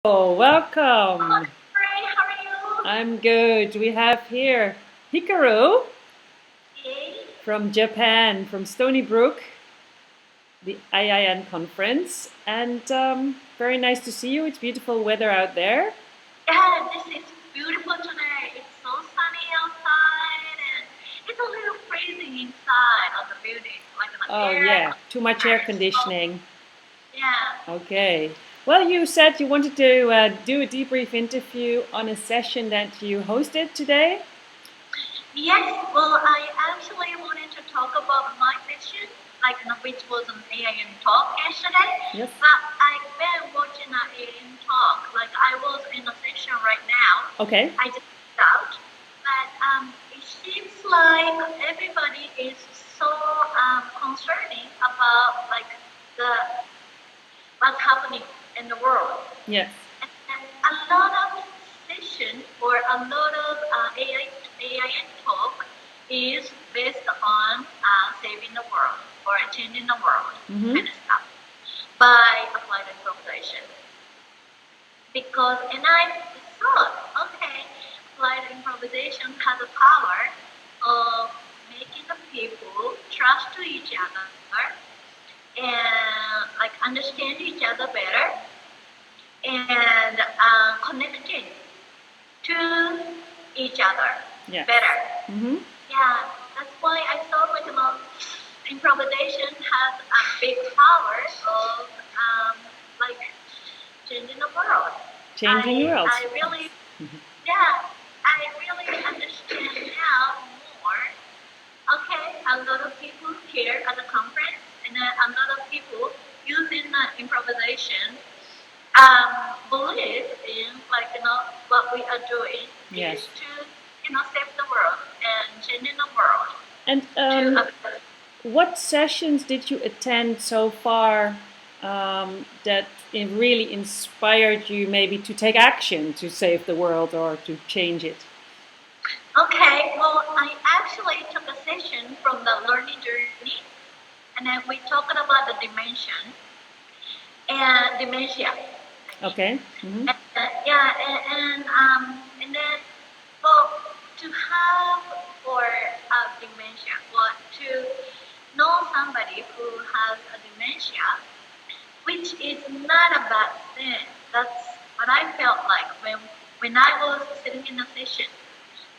Oh, welcome. Hi, how are you? I'm good. We have here Hikaru Hey. from Japan, from Stony Brook, the IIN conference. And very nice to see you. It's beautiful weather out there. Yeah, this is beautiful today. It's so sunny outside and it's a little freezing inside of the building, like the Oh, air yeah, too much air conditioner. So, conditioning. yeah. Okay. Well, you said you wanted to do a debrief interview on a session that you hosted today. Yes, well, I actually wanted to talk about my session, which was an AIM talk yesterday. Yes. But I've been watching an AIM talk. Like I was in a session right now. Okay. I just got out, but it seems like everybody is so concerning about the what's happening in the world. Yes. And a lot of session or a lot of AI talk is based on saving the world or changing the world kind of stuff by applied improvisation. Because, and I thought, okay, applied improvisation has the power of making the people trust to each other and understand each other better and connecting to each other better. Yeah, that's why I thought improvisation has a big power of changing the world. Changing the world. I really, yeah, I really understand now more. Okay, a lot of people here at the conference and a lot of people using improvisation believe in what we are doing is to save the world and changing the world. And what sessions did you attend so far that it really inspired you maybe to take action to save the world or to change it? Okay, well, I actually took a session from the learning journey, and then we talked about the dementia. Okay. And then, well, to have or dementia, or to know somebody who has a dementia, which is not a bad thing. That's what I felt like when I was sitting in a session,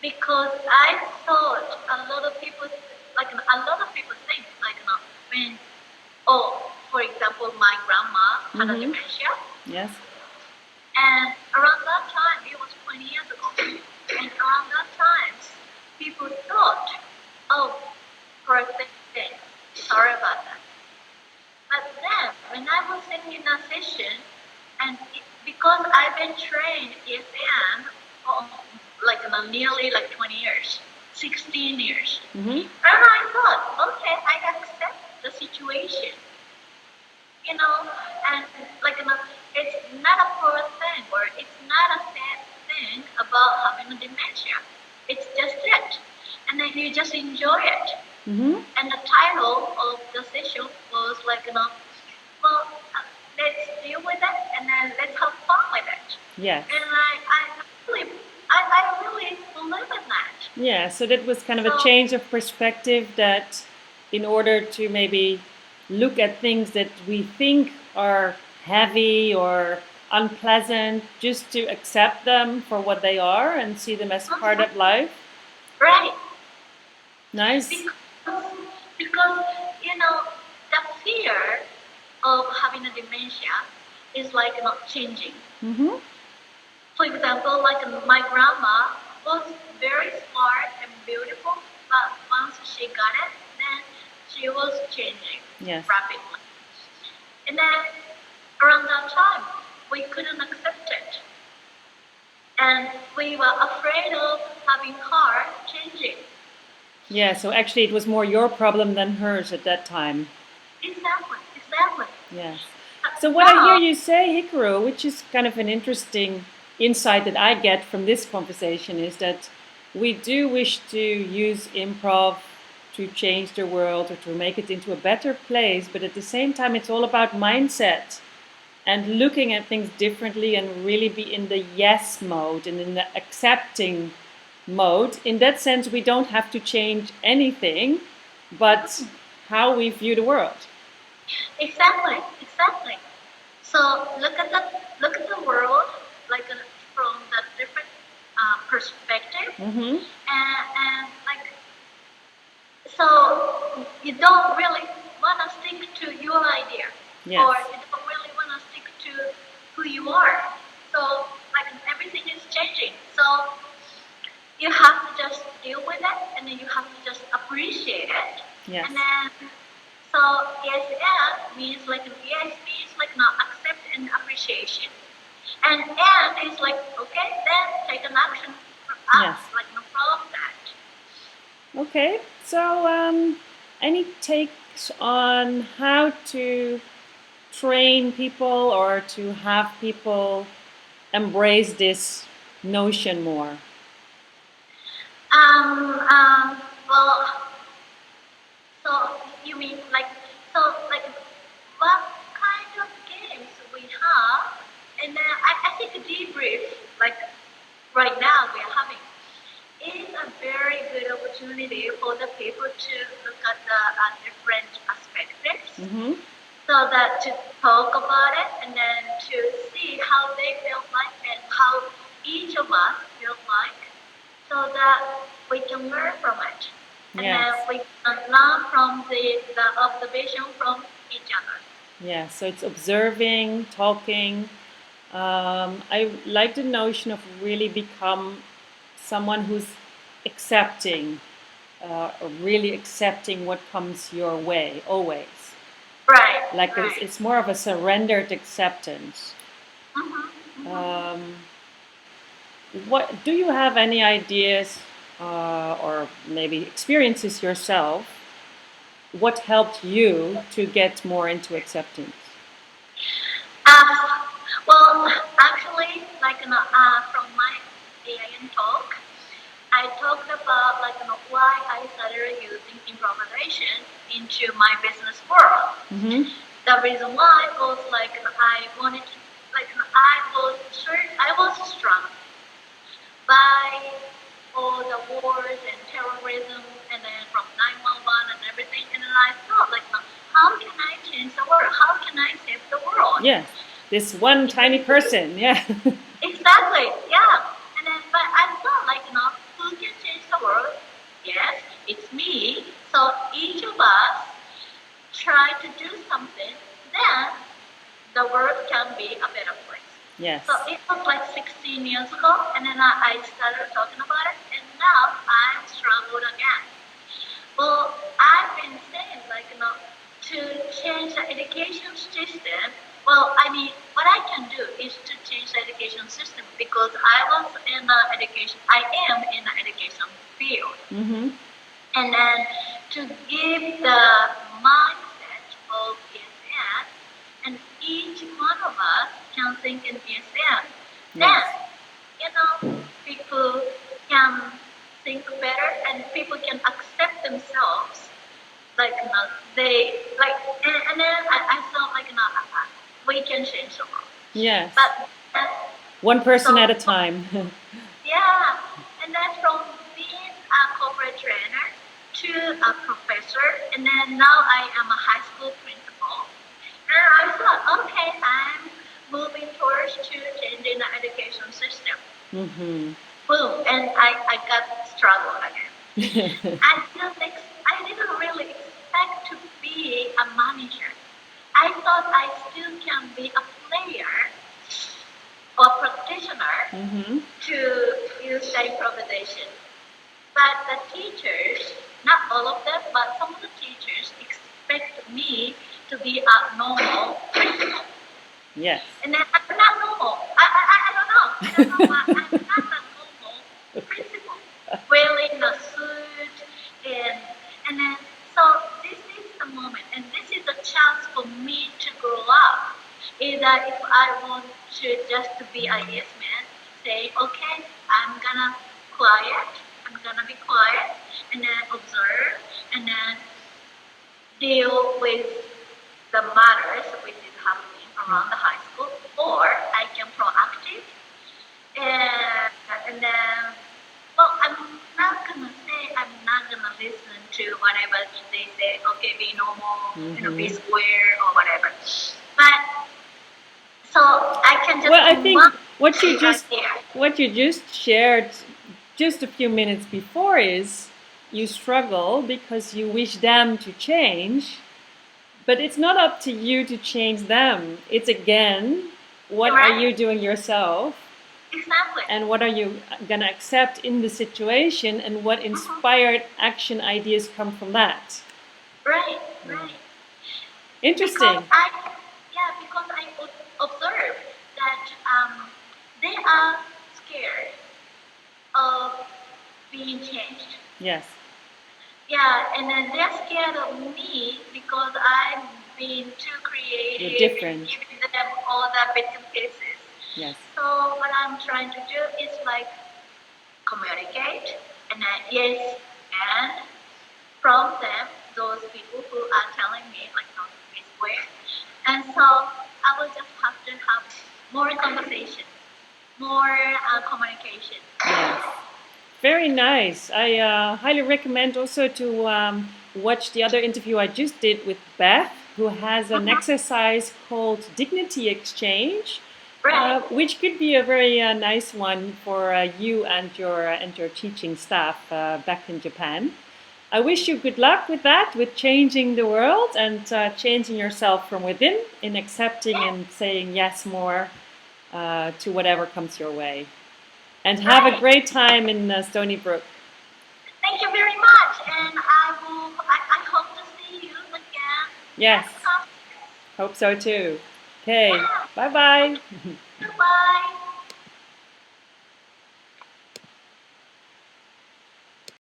because I thought a lot of people think when, for example, my grandma had a dementia. Yes. And around that time, it was 20 years ago, and around that time, people thought, oh, poor thing, sorry about that. But then, when I was sitting in a session, and because I've been trained ESN for nearly 20 years, 16 years, and I thought, okay, I accept the situation, and it's not a poor thing or it's not a sad thing about having a dementia. It's just it, and then you just enjoy it. And the title of the session was well, let's deal with it and then let's have fun with it. Yes. And I really believe in that. Yeah, so that was kind of a change of perspective, that in order to maybe look at things that we think are heavy or unpleasant, just to accept them for what they are and see them as part of life. Right. Nice. Because the fear of having a dementia is not changing. For example, my grandma was very smart and beautiful, but once she got it, then she was changing rapidly. And then around that time, we couldn't accept it. And we were afraid of having her changing. Yeah, so actually it was more your problem than hers at that time. Exactly. Yes. So what I hear you say, Hikaru, which is kind of an interesting insight that I get from this conversation, is that we do wish to use improv to change the world or to make it into a better place, but at the same time it's all about mindset. and looking at things differently and really be in the yes mode and in the accepting mode. In that sense, we don't have to change anything, but how we view the world. Exactly, exactly. So look at the world like from the different perspective, and like so you don't really want to stick to your idea, Yes. or you don't really want to stick to who you are. So like everything is changing. So you have to just deal with it, and then you have to just appreciate it. Yes. And then so yes means like not accept and appreciation. And is like okay, then take an action from us, Yes. like no problem that. Okay, so any takes on how to train people or to have people embrace this notion more? Well, so you mean like what kind of games we have? And then I think a debrief like right now we are having is a very good opportunity for the people to look at the different perspectives, so that to talk about it and then to see how they feel like and how each of us feel like, so that we can learn from it. And then we can learn from the observation from each other. Yeah, so it's observing, talking. I like the notion of really become someone who's accepting, really accepting what comes your way, always. Right. Like right. It's more of a surrendered acceptance. What do you have any ideas or maybe experiences yourself? What helped you to get more into acceptance? Well, actually, like from my AIN talk, I talked about why I started using improvisation into my business world. The reason why was I wanted to I was struck by all the wars and terrorism, and then from 911 and everything, and then I thought how can I change the world? How can I save the world? Yes, this one tiny person, yeah. Exactly, yeah. And then, but I thought who can change the world? Yes, it's me. So each of us try to do something, then the world can be a better place. Yes. So it was 16 years ago, and then I started talking about it, and now I'm struggled again. Well, I've been saying to change the education system. Well, I mean, what I can do is to change the education system because I am in the education field. And then to give the mindset of ESN, and each one of us can think in ESN. Then, people can think better and people can accept themselves. And then I felt we can change the world. Yes. But one person at a time. Yeah, and then from being a corporate trainer to a professor, and then now I am a high school principal. And I thought, okay, I'm moving towards to changing the education system. Boom, and I got struggled again. I didn't really expect to be a manager. I thought I still can be a player or practitioner to use the improvisation. But the teachers, not all of them, but some of the teachers expect me to be a normal principal. Yes. And then I'm not normal. I don't know. But I'm not a normal principal. Wearing a suit and then so this is the moment and this is a chance for me to grow up. Is that if I want to just to be a yes man, say, okay, I'm gonna be quiet and then observe and then deal with the matters which is happening around the high school, or I can proactive and then, well, I'm not gonna say I'm not gonna listen to whatever they say. Okay, be normal, be square or whatever. But so I can just. Well, I think what you just shared just a few minutes before is you struggle because you wish them to change, but it's not up to you to change them. It's again, what are you doing yourself? Exactly. And what are you going to accept in the situation, and what inspired action ideas come from that? Right. Interesting. Because I observed that they are scared of being changed. Yes. Yeah, and then they're scared of me because I'm being too creative. You're different. And giving them all the bits and pieces. Yes. So what I'm trying to do is like communicate and then yes, and from them, those people who are telling me like not to be square. And so I will just have to have more conversation, more communication. Yes. Very nice. I highly recommend also to watch the other interview I just did with Beth, who has an exercise called Dignity Exchange, which could be a very nice one for you and your teaching staff back in Japan. I wish you good luck with that, with changing the world and changing yourself from within, in accepting and saying yes more to whatever comes your way. And have a great time in Stony Brook. Thank you very much, and I hope to see you again. Yes. Hope so too. Okay. Bye-bye. Goodbye.